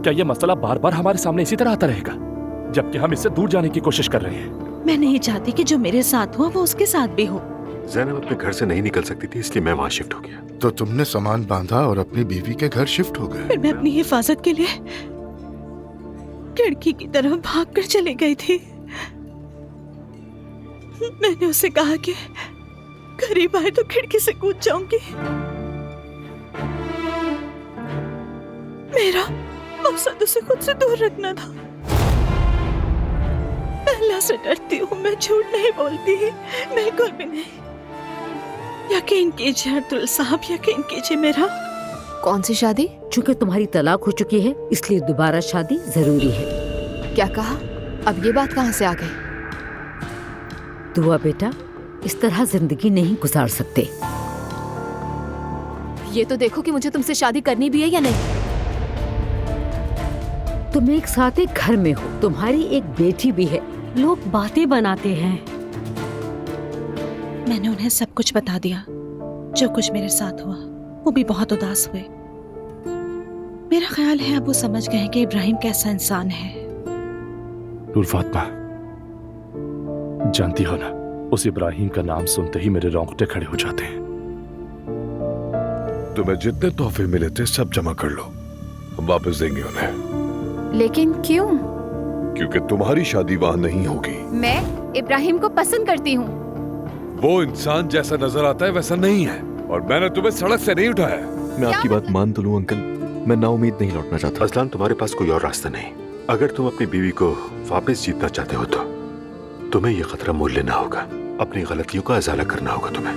क्या ये मसला बार बार हमारे सामने इसी तरह आता रहेगा, जबकि हम इससे दूर जाने की कोशिश कर रहे हैं? मैं नहीं चाहती कि जो मेरे साथ हुआ वो उसके साथ भी हो। ज़ैनब अपने घर से नहीं निकल सकती थी, इसलिए मैं वहाँ शिफ्ट हो गया। तो तुमने सामान बांधा और अपनी बीवी के घर शिफ्ट हो गए। फिर मैं अपनी हिफाजत के लिए खिड़की की तरफ भागकर चली गई थी। मैंने उसे कहा कि करीब आए तो खिड़की से कूद जाऊंगी। मेरा मकसद उसे खुद से दूर रखना था। अल्लाह से डरती हूँ, मैं झूठ नहीं बोलती, बिल्कुल भी नहीं। यकीन कीजिए अब्दुल साहब, यकीन कीजिए मेरा। कौन सी शादी? चूंकि तुम्हारी तलाक हो चुकी है इसलिए दोबारा शादी जरूरी है। क्या कहा? अब ये बात कहाँ से आ गई? दुआ बेटा, इस तरह जिंदगी नहीं गुजार सकते। ये तो देखो कि मुझे तुमसे शादी करनी भी है या नहीं। तुम एक साथ एक घर में हो, तुम्हारी एक बेटी भी है। लोग बातें बनाते हैं। मैंने उन्हें सब कुछ बता दिया, जो कुछ मेरे साथ हुआ। वो भी बहुत उदास हुए। मेरा ख्याल है अब वो समझ गए हैं कि इब्राहिम कैसा इंसान है। नूर फातिमा, जानती हो ना, उस इब्राहिम का नाम सुनते ही मेरे रोंगटे खड़े हो जाते हैं। तुम्हें जितने तोहफे मिले थे सब जमा कर लो, हम वापस देंगे उन्हें। लेकिन क्यों? क्योंकि तुम्हारी शादी वहां नहीं होगी। मैं इब्राहिम को पसंद करती हूँ। वो इंसान जैसा नजर आता है वैसा नहीं है, और मैंने तुम्हें सड़क से नहीं उठाया। मैं आपकी बात मान तो लूं अंकल, मैं नाउम्मीद नहीं लौटना चाहता। असलान, तुम्हारे पास कोई और रास्ता नहीं। अगर तुम अपनी बीवी को वापस जीतना चाहते हो तो तुम्हें यह खतरा मोल लेना होगा। अपनी गलतियों का अजाला करना होगा तुम्हें।